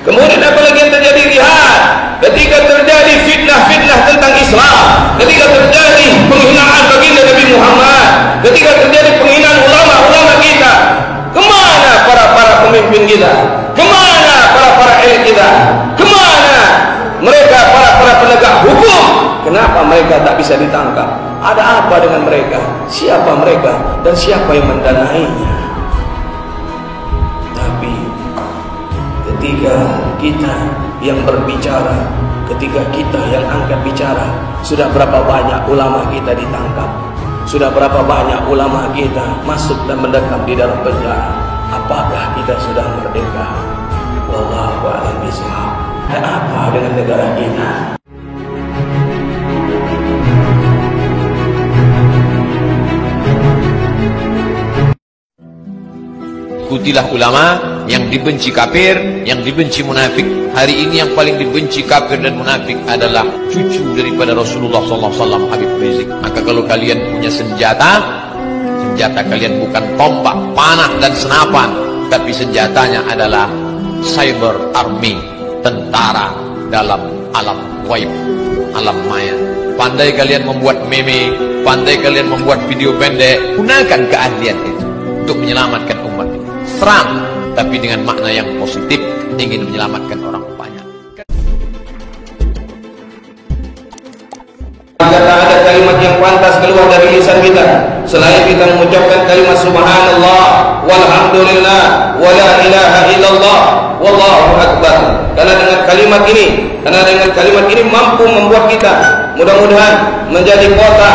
Kemudian apalagi yang terjadi? Lihat, ketika terjadi fitnah-fitnah tentang Islam, ketika terjadi penghinaan baginda Nabi Muhammad, ketika terjadi penghinaan ulama-ulama kita, kemana para pemimpin kita? Kemana para elit kita? Kemana mereka para penegak hukum? Kenapa mereka tak bisa ditangkap? Ada apa dengan mereka? Siapa mereka? Dan siapa yang mendanainya? Tapi ketika kita yang berbicara, ketika kita yang angkat bicara, sudah berapa banyak ulama kita ditangkap? Sudah berapa banyak ulama kita masuk dan mendekam di dalam penjara? Apakah kita sudah merdeka? Wallahu a'lam bishawab. Dan apa dengan negara kita? Ikutilah ulama yang dibenci kafir, yang dibenci munafik. Hari ini yang paling dibenci kafir dan munafik adalah cucu daripada Rasulullah SAW, Habib Rizik. Maka kalau kalian punya senjata kalian bukan tombak, panah dan senapan, tapi senjatanya adalah cyber army, tentara dalam alam gaib, alam maya. Pandai kalian membuat meme, pandai kalian membuat video pendek, gunakan keahlian itu untuk menyelamatkan umat ini. Serang, tapi dengan makna yang positif, ingin menyelamatkan orang banyak. Maka tak ada kalimat yang pantas keluar dari lisan kita selain kita mengucapkan kalimat subhanallah walhamdulillah wala ilaha illallah wallahu akbar. Karena dengan kalimat ini mampu membuat kita mudah-mudahan menjadi kota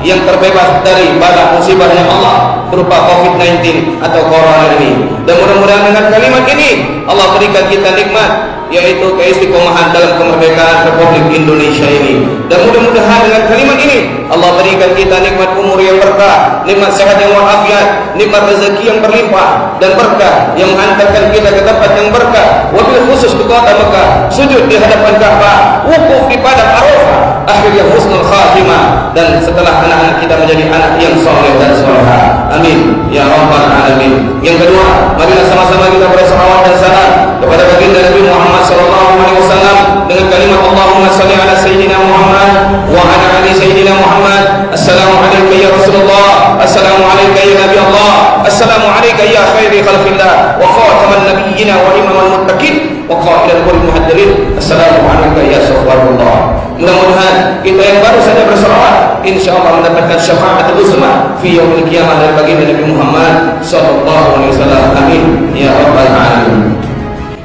yang terbebas dari bala musibahnya Allah berupa COVID-19 atau corona ini. Dan mudah-mudahan dengan kalimat ini Allah berikan kita nikmat, yaitu keistiqomahan dalam kemerdekaan Republik Indonesia ini. Dan mudah-mudahan dengan kalimat ini Allah berikan kita nikmat umur yang berkah, nikmat sehat yang walafiat, nikmat rezeki yang berlimpah, dan berkah yang menghantarkan kita ke tempat yang berkah, wabil khusus ke kota Mekah, sujud di hadapan Ka'bah, wukuf di padang Arafah, akhirnya husnul khatimah, dan setelah anak-anak kita menjadi anak yang soleh dan soleha. Amin ya rabbal alamin. Yang kedua, marilah sama-sama kita bersalawat dan salam kepada baginda Nabi Muhammad SAW dengan kalimat Allahumma salli ala sayyidina Muhammad wa ala ali sayyidina Muhammad. Assalamu alayka ya Rasulullah, assalamu alayka ya Nabi Allah, assalamu alayka ya khairi khalqillah wa khataman nabiyyina wa imamul muttaqin wa qailal qur'an muhaddirin. Assalamu alayka ya safwarullah. Mudah-mudahan kita yang baru saja bersalawat insyaallah mendapatkan syafaat uzma fi yaumil qiyamah dari baginda Nabi Muhammad sallallahu alaihi wasallam. Amin ya rabbal alamin.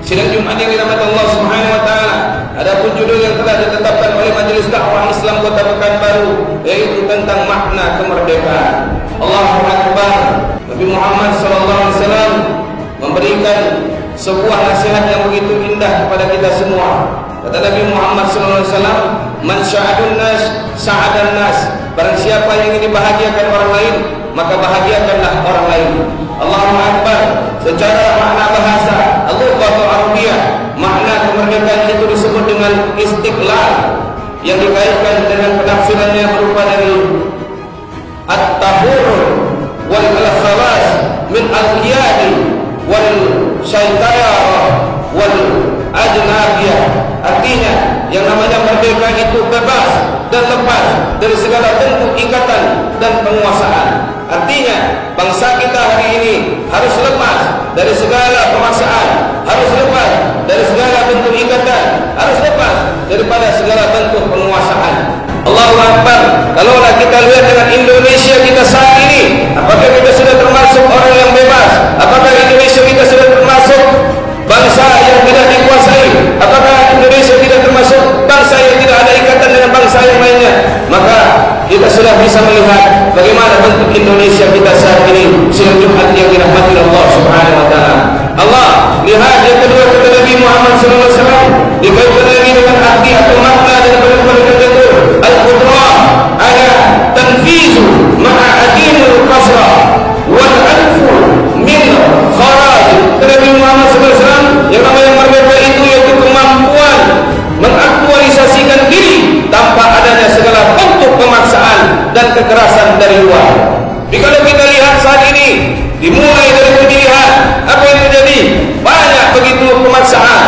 Sidang Jumat yang dirahmati Allah Subhanahu wa taala, adapun judul yang telah ditetapkan oleh Majelis Dakwah Islam Kota Pekanbaru, yaitu tentang makna kemerdekaan. Allahu Akbar. Nabi Muhammad sallallahu alaihi wasallam memberikan sebuah nasihat yang begitu indah kepada kita semua. Kata Nabi Muhammad sallallahu alaihi wasallam, "Man sya'adun nas, sa'adan nas." Barang siapa yang ingin dibahagiakan orang lain, maka bahagiakanlah orang lain. Allahu Akbar. Secara makna bahasa, al-lughatu arabiyah, makna kemerdekaan itu disebut dengan istiqlal, yang dikaitkan dengan penafsirannya berupa dari at-tahur wal khalas min al-qiyadi wal syaitayah wal ajnabiyah. Artinya yang namanya merdeka itu bebas dan lepas dari segala bentuk ikatan dan penguasaan. Artinya bangsa kita hari ini harus lepas dari segala pemaksaan, harus lepas dari segala bentuk ikatan, harus lepas daripada segala bentuk penguasaan. Allahu Akbar. Kalaulah kita lihat dengan Indonesia kita saat ini, apakah kita sudah termasuk orang yang bebas? Apakah Indonesia kita sudah termasuk bangsa yang tidak dikuasai? Apakah Indonesia tidak termasuk bangsa yang tidak ada ikatan dengan bangsa yang lainnya? Maka kita sudah bisa melihat bagaimana bentuk Indonesia kita saat ini. Sidang Jumat yang dirahmati Allah Subhanahu wa taala. Allah, lihat yang kedua kata Nabi Muhammad SAW dikaitkan lagi dengan arti atau makna daripada kata itu al-qudrah ala tanfizu ma'a adimul qasra wal anfu min kharaj. Nabi Muhammad SAW yang namanya merdeka itu yaitu kemampuan mengaktualisasikan diri tanpa adanya segala bentuk pemaksaan dan kekerasan dari luar. Kalau kita lihat saat ini dimulai dari pemilihan, apa yang terjadi? Banyak begitu pemaksaan,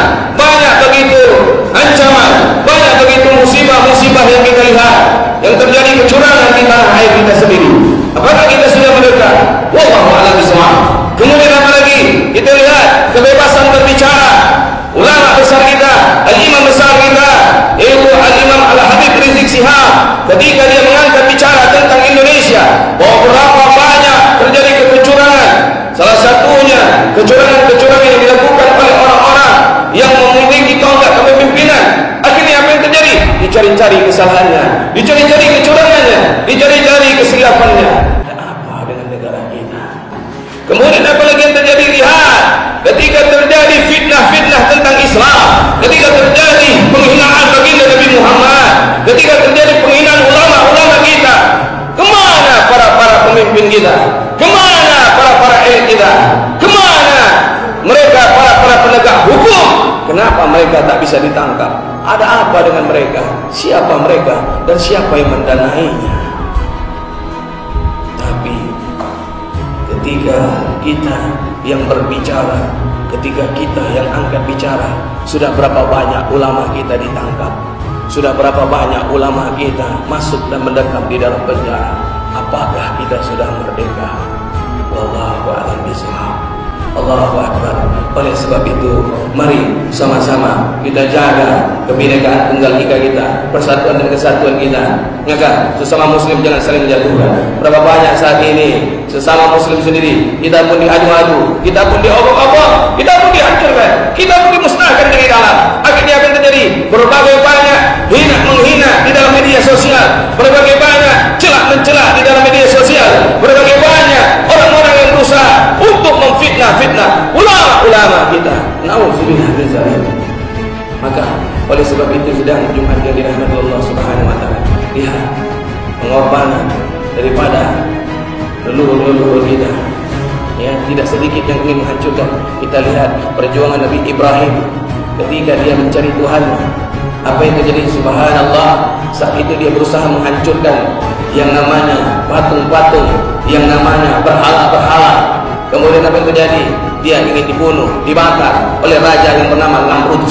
kecurangan-kecurangan yang dilakukan oleh orang-orang yang memiliki tongkat kepemimpinan. Akhirnya apa yang terjadi? Dicari-cari kesalahannya, dicari-cari kecurangannya, dicari-cari kesilapannya. Ada apa dengan negara kita? Kemudian apa lagi yang terjadi? Lihat, ketika terjadi fitnah-fitnah tentang Islam, ketika terjadi penghinaan baginda Nabi Muhammad, ketika terjadi penghinaan ulama-ulama kita, kemana para pemimpin kita? Kemana para elit kita? Kemana mereka para penegak hukum? Kenapa mereka tak bisa ditangkap? Ada apa dengan mereka? Siapa mereka dan siapa yang mendanainya? Tapi ketika kita yang berbicara, ketika kita yang angkat bicara, sudah berapa banyak ulama kita ditangkap? Sudah berapa banyak ulama kita masuk dan mendekam di dalam penjara? Apakah kita sudah merdeka? Wallahu a'lam bishawab. Allahu akbar. Oleh sebab itu, mari sama-sama kita jaga kebinekaan tunggal ika kita, persatuan dan kesatuan kita. Maka sesama muslim jangan saling menjatuhkan. Berapa banyak saat ini sesama muslim sendiri, kita pun diadu-adu, kita pun diobok-obok, kita pun dihancurkan, kita pun dimusnahkan dari dalam. Akhirnya apa yang terjadi? Berbagai banyak hina-menghina di dalam media sosial, berbagai banyak celak-mencela di dalam media sosial, berbagai banyak orang-orang yang berusaha untuk memfitnah-fitnah ulama-ulama kita. Nauzubillah min dzalik. Maka oleh sebab itu sedang Jumat yang dirahmati Allah Subhanahu wa taala, lihat pengorbanan daripada leluhur-leluhur kita. Ya, tidak sedikit yang ingin menghancurkan. Kita lihat perjuangan Nabi Ibrahim ketika dia mencari Tuhannya. Apa yang terjadi? Subhanallah, saat itu dia berusaha menghancurkan yang namanya patung-patung, yang namanya berhala-berhala. Kemudian apa yang terjadi? Dia ingin dibunuh, dibakar oleh raja yang bernama Namrud.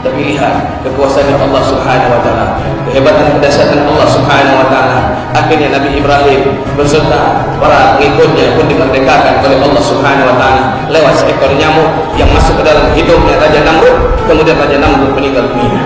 Tapi lihat kekuasaan Allah Subhanahu wa taala, kehebatan kedahsyatan Allah Subhanahu wa taala. Akhirnya Nabi Ibrahim beserta para pengikutnya pun dimerdekakan oleh Allah Subhanahu wa taala lewat seekor nyamuk yang masuk ke dalam hidupnya Raja Namrud. Kemudian Raja Namrud meninggal dunia.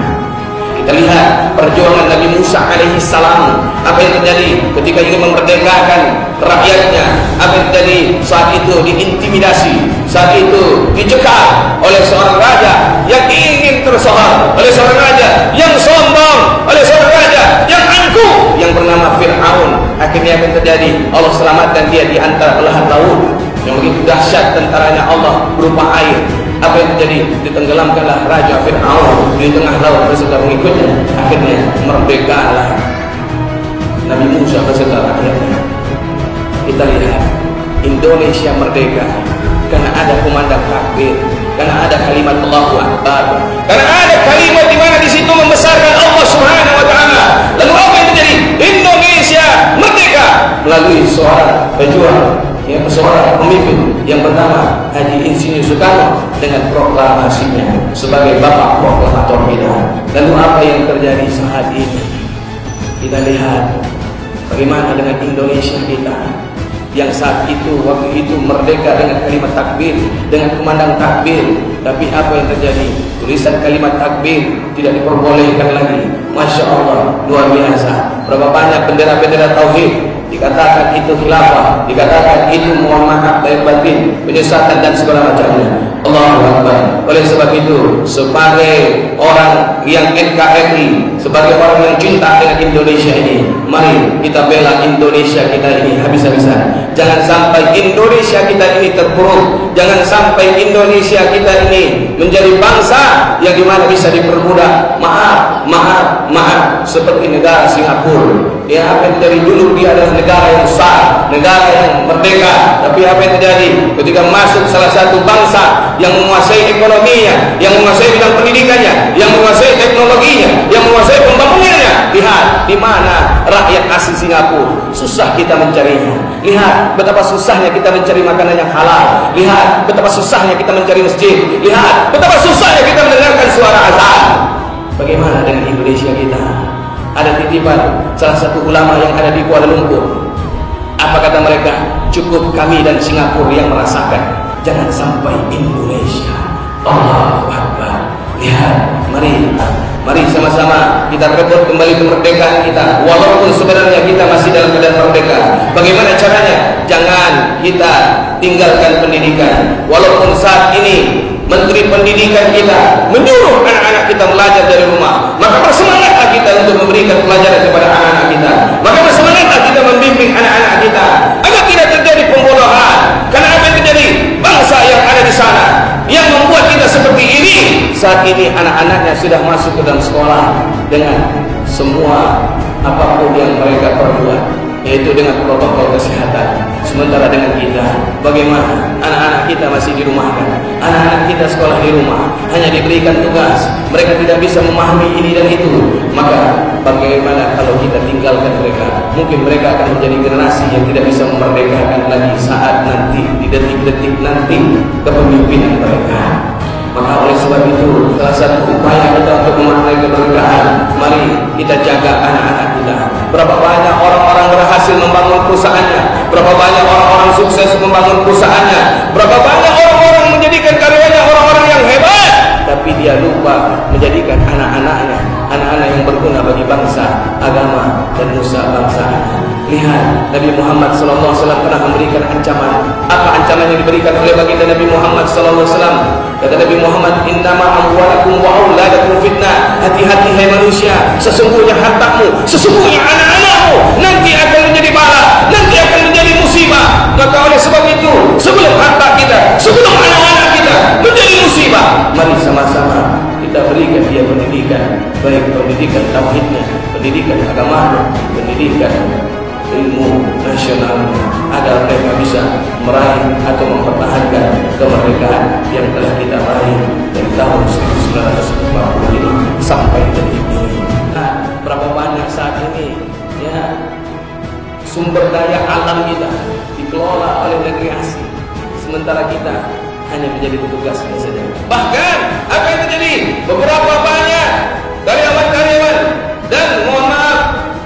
Kita lihat perjuangan Nabi Musa alaihi salam. Apa yang terjadi ketika ingin memerdekakan rakyatnya? Apa yang terjadi saat itu? Diintimidasi, saat itu dicekal oleh seorang raja yang ingin tersohor, oleh seorang raja yang sombong, oleh seorang raja yang angkuh yang bernama Fir'aun. Akhirnya apa yang terjadi? Allah selamatkan dia di antara belahan laut yang begitu dahsyat tentaranya Allah berupa air. Apa yang terjadi? Ditenggelamkanlah Raja Fir'aun di tengah laut beserta pengikutnya. Akhirnya merdekalah Nabi Musa beserta rakyatnya. Kita lihat Indonesia merdeka karena ada kumandang takbir, karena ada kalimat Allahu Akbar, karena ada kalimat di mana di situ membesarkan Allah Subhanahu wa taala. Lalu apa yang terjadi? Indonesia merdeka melalui seorang pejuang, ya, seorang pemimpin yang bernama Haji Insinyur Soekarno dengan proklamasinya sebagai bapak proklamator kita. Lalu apa yang terjadi saat ini? Kita lihat bagaimana dengan Indonesia kita yang saat itu, waktu itu merdeka dengan kalimat takbir, dengan kumandang takbir. Tapi apa yang terjadi? Tulisan kalimat takbir tidak diperbolehkan lagi. Masya Allah, luar biasa. Berapa banyak bendera-bendera tauhid dikatakan itu khilafah, dikatakan itu mohon maaf lahir batin, penyesatan dan segala macamnya. Allahu Akbar. Oleh sebab itu, sebagai orang yang NKRI, sebagai orang yang cinta dengan Indonesia ini, mari kita bela Indonesia kita ini habis-habisan. Jangan sampai Indonesia kita ini terpuruk. Jangan sampai Indonesia kita ini menjadi bangsa yang dimana bisa diperbudak. Maaf seperti negara Singapura. Ya, apa yang terjadi dulu, dia adalah negara yang besar, negara yang merdeka. Tapi apa yang terjadi ketika masuk salah satu bangsa yang menguasai ekonominya, yang menguasai bidang pendidikannya, yang menguasai teknologinya, yang menguasai pembangunannya? Lihat di mana rakyat asli Singapura, susah kita mencarinya. Lihat betapa susahnya kita mencari makanan yang halal. Lihat betapa susahnya kita mencari masjid. Lihat betapa susahnya kita mendengarkan suara azan. Bagaimana dengan Indonesia kita? Ada titipan salah satu ulama yang ada di Kuala Lumpur. Apa kata mereka? Cukup kami dan Singapura yang merasakan. Jangan sampai Indonesia. Allahu Akbar. Lihat, mari sama-sama kita rebut kembali kemerdekaan kita, walaupun sebenarnya kita masih dalam keadaan merdeka. Bagaimana caranya? Jangan kita tinggalkan pendidikan, walaupun saat ini Menteri Pendidikan kita menyuruh anak-anak kita belajar dari rumah, maka bersemangatlah kita untuk memberikan pelajaran kepada anak-anak kita. Maka bersemangatlah kita membimbing anak-anak kita agar tidak terjadi pembodohan. Karena apa yang terjadi? Bangsa yang ada di sana yang membuat kita seperti ini. Saat ini anak-anaknya sudah masuk ke dalam sekolah dengan semua apapun yang mereka perbuat, yaitu dengan protokol kesehatan. Sementara dengan kita, bagaimana? Anak-anak kita masih dirumahkan, anak-anak kita sekolah di rumah, hanya diberikan tugas, mereka tidak bisa memahami ini dan itu. Maka bagaimana kalau kita tinggalkan mereka? Mungkin mereka akan menjadi generasi yang tidak bisa memerdekakan lagi saat nanti, di detik-detik nanti kepemimpinan mereka. Maka oleh sebab itu, salah satu upaya kita untuk memaknai kemerdekaan, mari kita jaga anak-anak kita. Berapa banyak orang-orang berhasil membangun perusahaannya, berapa banyak orang-orang sukses membangun perusahaannya, berapa banyak orang-orang menjadikan karyanya orang-orang yang hebat, tapi dia lupa menjadikan anak-anaknya anak-anak yang berguna bagi bangsa, agama, dan nusa bangsanya. Lihat, Nabi Muhammad SAW pernah memberikan ancaman. Apa ancaman yang diberikan oleh baginda Nabi Muhammad SAW? Kata Nabi Muhammad, innama amwalakum wa auladakum fitnah. Hati-hati hai manusia, sesungguhnya hartamu, sesungguhnya anak-anakmu nanti akan menjadi bala, nanti akan menjadi musibah. Maka oleh sebab itu, sebelum harta kita, sebelum anak-anak kita menjadi musibah, mari sama-sama kita berikan dia pendidikan, baik pendidikan tauhidnya, pendidikan agamanya, pendidikan ilmu nasional, agar mereka bisa meraih atau mempertahankan kemerdekaan yang telah kita raih dari tahun 1945 sampai detik ini. Nah, berapa banyak saat ini ya sumber daya alam kita dikelola oleh negeri asing, sementara kita hanya menjadi petugasnya saja. Bahkan apa yang terjadi? Beberapa banyak karyawan-karyawan dan mohon maaf,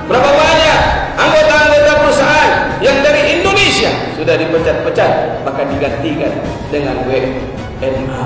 berapa banyak anggota-anggota perusahaan yang dari Indonesia sudah dipecat-pecat, bahkan digantikan dengan WNA,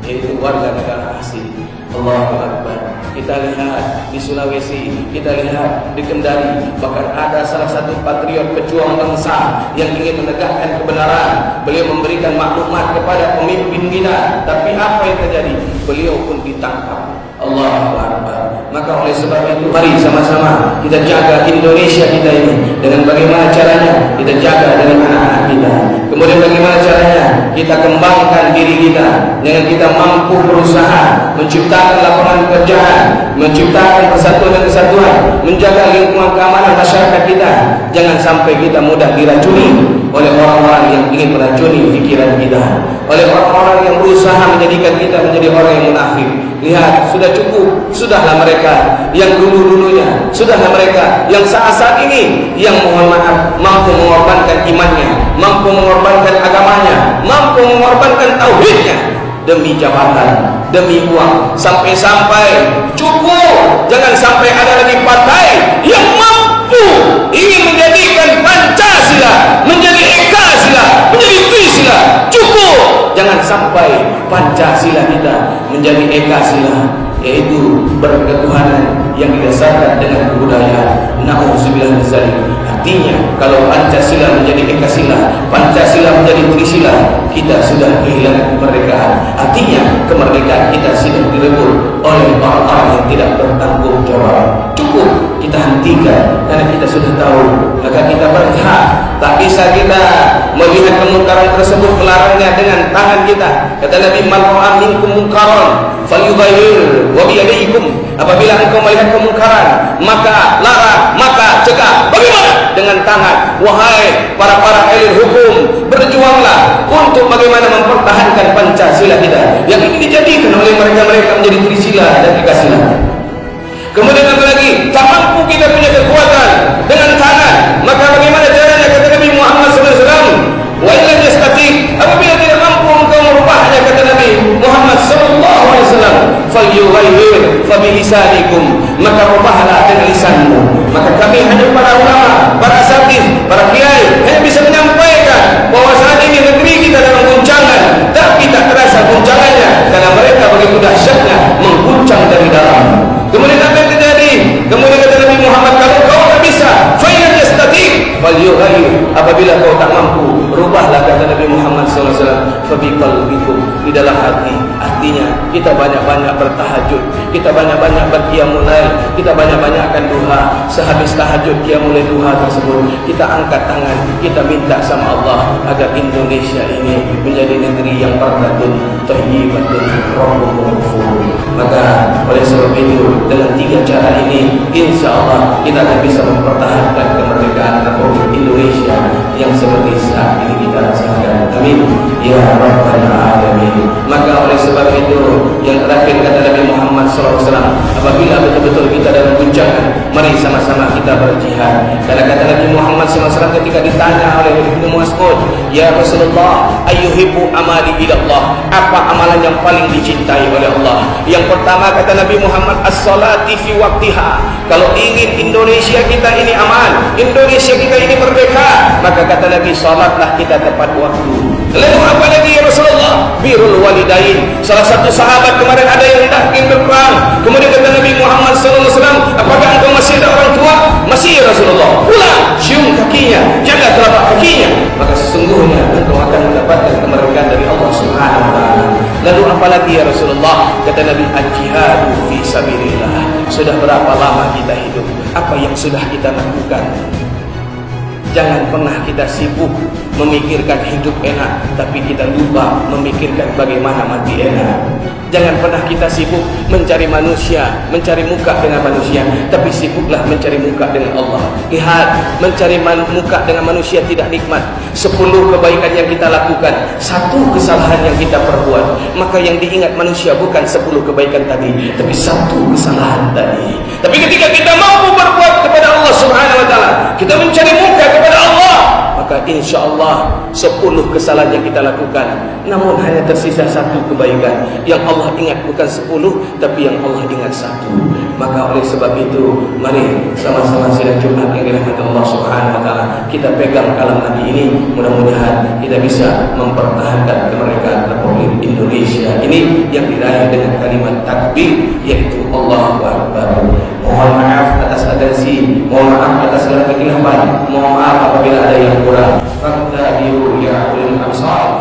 yaitu warga negara asing. Allahu Akbar. Kita lihat di Sulawesi, kita lihat di Kendari, bahkan ada salah satu patriot pejuang bangsa yang ingin menegakkan kebenaran. Beliau memberikan maklumat kepada pemimpin kita, tapi apa yang terjadi? Beliau pun ditangkap. Allahu Akbar. Maka oleh sebab itu, mari sama-sama kita jaga Indonesia kita ini. Dengan bagaimana caranya? Kita jaga dengan anak-anak kita. Kemudian bagaimana caranya? Kita kembangkan diri kita dengan kita mampu berusaha menciptakan lapangan pekerjaan, menciptakan persatuan dan kesatuan, menjaga lingkungan keamanan masyarakat kita. Jangan sampai kita mudah diracuni oleh orang-orang yang ingin meracuni pikiran kita, oleh orang-orang yang berusaha menjadikan kita menjadi orang yang munafik. Lihat, sudah cukup, sudahlah mereka yang dulu-dulunya, sudahlah mereka yang saat-saat ini yang mohon maaf mampu mengorbankan imannya, mampu mengorbankan agamanya, mampu mengorbankan tauhidnya demi jabatan, demi uang, sampai-sampai cukup. Jangan sampai ada lagi partai yang mampu ingin menjadikan Pancasila menjadi Ekasila, menjadi Trisila. Cukup. Jangan sampai Pancasila kita menjadi Ekasila, yaitu berketuhanan yang didasarkan dengan kebudayaan. Na'udzubillah min dzalik. Artinya, kalau Pancasila menjadi Ekasila, Pancasila menjadi Trisila, kita sudah kehilangan kemerdekaan. Artinya, kemerdekaan kita sudah direbut oleh orang-orang yang tidak bertanggung jawab. Cukup kita hentikan, karena kita sudah tahu, maka kita berhak. Tak bisa kita melihat kemungkaran tersebut, melarangnya dengan tangan kita. Kata Nabi, man ra'a minkum munkaran falyughayyir wa biyadikum. Apabila engkau melihat kemungkaran, maka larang, maka cegah. Bagaimana? Dengan tangan. Wahai para elit hukum, berjuanglah untuk bagaimana mempertahankan Pancasila kita yang ini dijadikan oleh mereka-mereka menjadi Trisila dan Ekasila. Kemudian apa lagi? Tak mampu kita punya kekuatan dengan tangan, maka bagaimana caranya? Kata Nabi Muhammad SAW, wa illam yastati, apabila tidak mampu engkau merubahnya, kata Nabi Muhammad SAW, falyughayyir fa bilisanikum, maka rubahlah dengan lisanmu. Maka kami hanya para ulama, para asatidz, para kiai hanya bisa menyampaikan bahwa saat ini negeri kita dalam guncangan, tapi tak terasa guncangannya karena mereka begitu dahsyatnya mengguncang dari dalam. Kemudian apa yang terjadi? falyughayyir, apabila kau tak mampu, rubahlah, kata Nabi Muhammad sallallahu alaihi wasallam, fa biqalbikum, di dalam hati. Artinya kita banyak-banyak bertahajud, kita banyak-banyak berqiyamul lail, kita banyak-banyakkan duha. Sehabis tahajud qiyamul lail duha tersebut, kita angkat tangan, kita minta sama Allah agar Indonesia ini menjadi negeri yang barakatun, thayyibatun, rahmatun ghafur. Maka oleh sebab itu, dengan 3 cara ini, insya-Allah kita akan bisa mempertahankan kemerdekaan Republik Indonesia yang seperti saat ini kita rasakan. Amin ya rabbal alamin. Maka oleh sebab itu, yang terakhir kata Nabi Muhammad SAW, apabila betul-betul kita dalam guncangan, mari sama-sama kita berjihad. Karena kata Nabi Muhammad SAW ketika ditanya oleh Ibnu Mas'ud, ya Rasulullah, ayyuhibbu amali ilallah, apa amalan yang paling dicintai oleh Allah? Yang pertama kata Nabi Muhammad, as-salati fi waqtiha. Kalau ingin Indonesia kita ini aman, Indonesia kita ini merdeka, maka kata Nabi, salatlah kita tepat waktu. Lalu apa lagi ya Rasulullah? Birrul walidain. Salah satu sahabat kemarin ada yang hendak ingin berperang, kemudian kata Nabi Muhammad SAW, apakah engkau masih ada orang tua? Masih ya Rasulullah. Pulang, cium kakinya, jaga telapak kakinya, maka sesungguhnya engkau akan mendapatkan kemerdekaan dari Allah Subhanahu wa taala. Lalu apa lagi ya Rasulullah? Kata Nabi, al-jihadu fi sabilillah. Sudah berapa lama kita hidup? Apa yang sudah kita lakukan? Jangan pernah kita sibuk memikirkan hidup enak, tapi kita lupa memikirkan bagaimana mati enak. Jangan pernah kita sibuk mencari manusia, mencari muka dengan manusia, tapi sibuklah mencari muka dengan Allah. Lihat, mencari muka dengan manusia tidak nikmat. 10 kebaikan yang kita lakukan, 1 kesalahan yang kita perbuat, maka yang diingat manusia bukan 10 kebaikan tadi, tapi 1 kesalahan tadi. Tapi ketika kita mampu berbuat kepada Allah Subhanahu wa taala, kita mencari muka kepada Allah, maka insya-Allah 10 kesalahan yang kita lakukan, namun hanya tersisa 1 kebaikan yang Allah ingat, bukan 10, tapi yang Allah ingat 1. Maka oleh sebab itu, mari sama-sama sidang Jumat yang dirahmati Allah Subhanahu wa taala, kita pegang kalam Nabi ini. Mudah-mudahan kita bisa mempertahankan kemerdekaan Republik Indonesia ini yang diraih dengan kalimat takbir, yaitu Allahu Akbar. Mohon maaf atas atensi, mohon maaf atas segala kekhilafan, mohon maaf apabila ada yang kurang. Fattabi'u ya ulil absar.